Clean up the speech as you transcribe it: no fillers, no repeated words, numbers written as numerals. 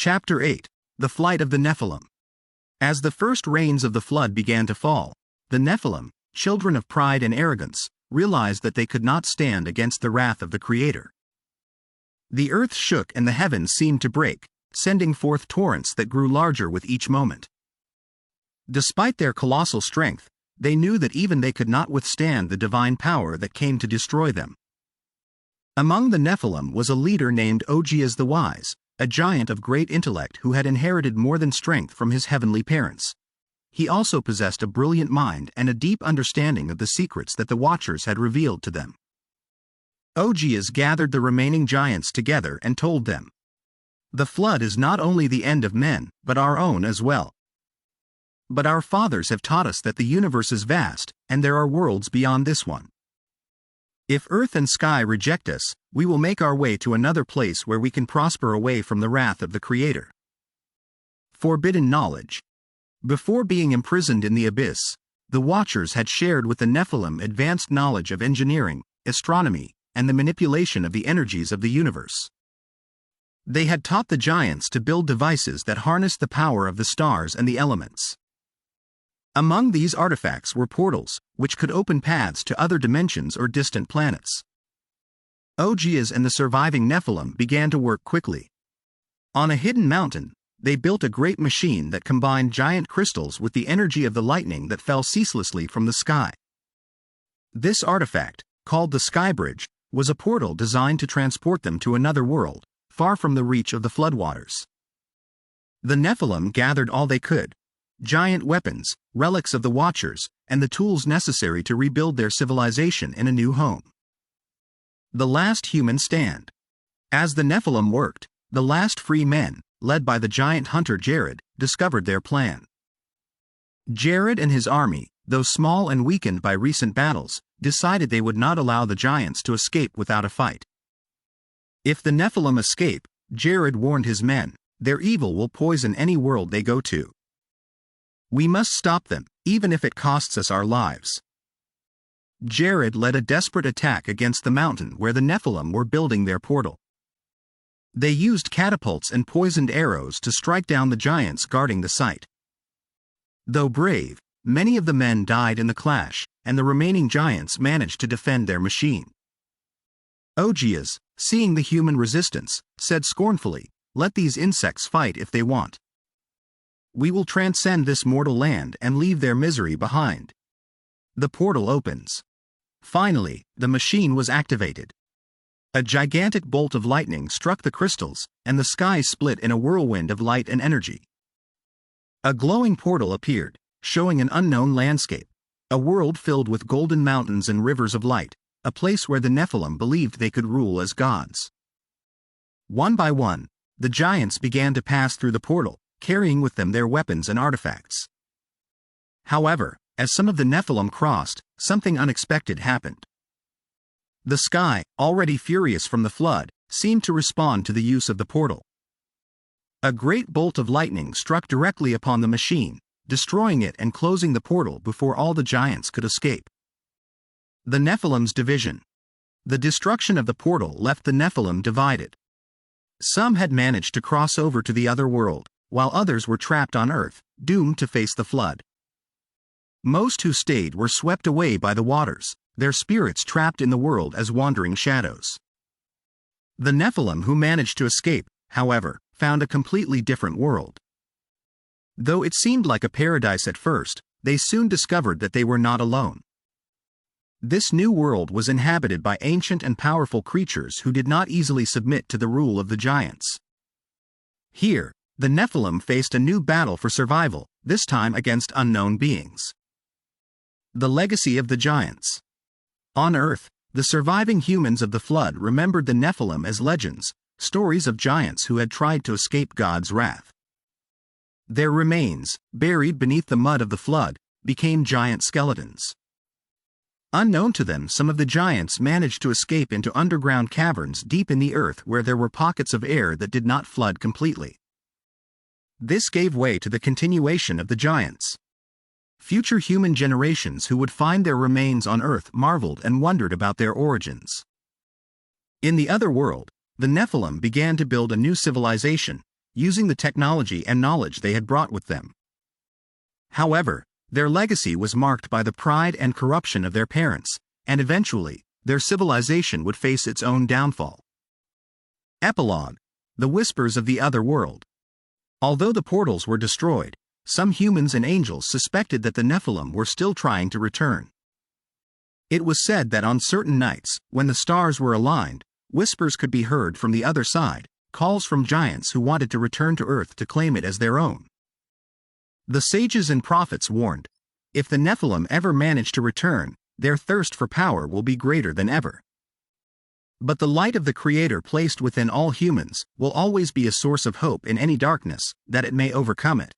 Chapter 8. The Flight of the Nephilim. As the first rains of the flood began to fall, the Nephilim, children of pride and arrogance, realized that they could not stand against the wrath of the Creator. The earth shook and the heavens seemed to break, sending forth torrents that grew larger with each moment. Despite their colossal strength, they knew that even they could not withstand the divine power that came to destroy them. Among the Nephilim was a leader named Ogias the Wise, a giant of great intellect who had inherited more than strength from his heavenly parents. He also possessed a brilliant mind and a deep understanding of the secrets that the Watchers had revealed to them. Ogias gathered the remaining giants together and told them, "The flood is not only the end of men, but our own as well. But our fathers have taught us that the universe is vast, and there are worlds beyond this one. If earth and sky reject us, we will make our way to another place where we can prosper away from the wrath of the Creator." Forbidden knowledge. Before being imprisoned in the abyss, the Watchers had shared with the Nephilim advanced knowledge of engineering, astronomy, and the manipulation of the energies of the universe. They had taught the giants to build devices that harnessed the power of the stars and the elements. Among these artifacts were portals, which could open paths to other dimensions or distant planets. Ogias and the surviving Nephilim began to work quickly. On a hidden mountain, they built a great machine that combined giant crystals with the energy of the lightning that fell ceaselessly from the sky. This artifact, called the Sky Bridge, was a portal designed to transport them to another world, far from the reach of the floodwaters. The Nephilim gathered all they could: giant weapons, relics of the Watchers, and the tools necessary to rebuild their civilization in a new home. The last human stand. As the Nephilim worked, the last free men, led by the giant hunter Jared, discovered their plan. Jared and his army, though small and weakened by recent battles, decided they would not allow the giants to escape without a fight. If the Nephilim escape, Jared warned his men, their evil will poison any world they go to. We must stop them, even if it costs us our lives. Jared led a desperate attack against the mountain where the Nephilim were building their portal. They used catapults and poisoned arrows to strike down the giants guarding the site. Though brave, many of the men died in the clash, and the remaining giants managed to defend their machine. Ogias, seeing the human resistance, said scornfully, "Let these insects fight if they want. We will transcend this mortal land and leave their misery behind." The portal opens. Finally, the machine was activated. A gigantic bolt of lightning struck the crystals, and the sky split in a whirlwind of light and energy. A glowing portal appeared, showing an unknown landscape, a world filled with golden mountains and rivers of light, a place where the Nephilim believed they could rule as gods. One by one, the giants began to pass through the portal, carrying with them their weapons and artifacts. However, as some of the Nephilim crossed, something unexpected happened. The sky, already furious from the flood, seemed to respond to the use of the portal. A great bolt of lightning struck directly upon the machine, destroying it and closing the portal before all the giants could escape. The Nephilim's division. The destruction of the portal left the Nephilim divided. Some had managed to cross over to the other world, while others were trapped on Earth, doomed to face the flood. Most who stayed were swept away by the waters, their spirits trapped in the world as wandering shadows. The Nephilim who managed to escape, however, found a completely different world. Though it seemed like a paradise at first, they soon discovered that they were not alone. This new world was inhabited by ancient and powerful creatures who did not easily submit to the rule of the giants. Here, the Nephilim faced a new battle for survival, this time against unknown beings. The legacy of the giants. On Earth, the surviving humans of the flood remembered the Nephilim as legends, stories of giants who had tried to escape God's wrath. Their remains, buried beneath the mud of the flood, became giant skeletons. Unknown to them, some of the giants managed to escape into underground caverns deep in the earth where there were pockets of air that did not flood completely. This gave way to the continuation of the giants. Future human generations who would find their remains on Earth marveled and wondered about their origins. In the other world, the Nephilim began to build a new civilization, using the technology and knowledge they had brought with them. However, their legacy was marked by the pride and corruption of their parents, and eventually, their civilization would face its own downfall. Epilogue: The Whispers of the Other World. Although the portals were destroyed, some humans and angels suspected that the Nephilim were still trying to return. It was said that on certain nights, when the stars were aligned, whispers could be heard from the other side, calls from giants who wanted to return to Earth to claim it as their own. The sages and prophets warned, if the Nephilim ever manage to return, their thirst for power will be greater than ever. But the light of the Creator placed within all humans will always be a source of hope in any darkness, that it may overcome it.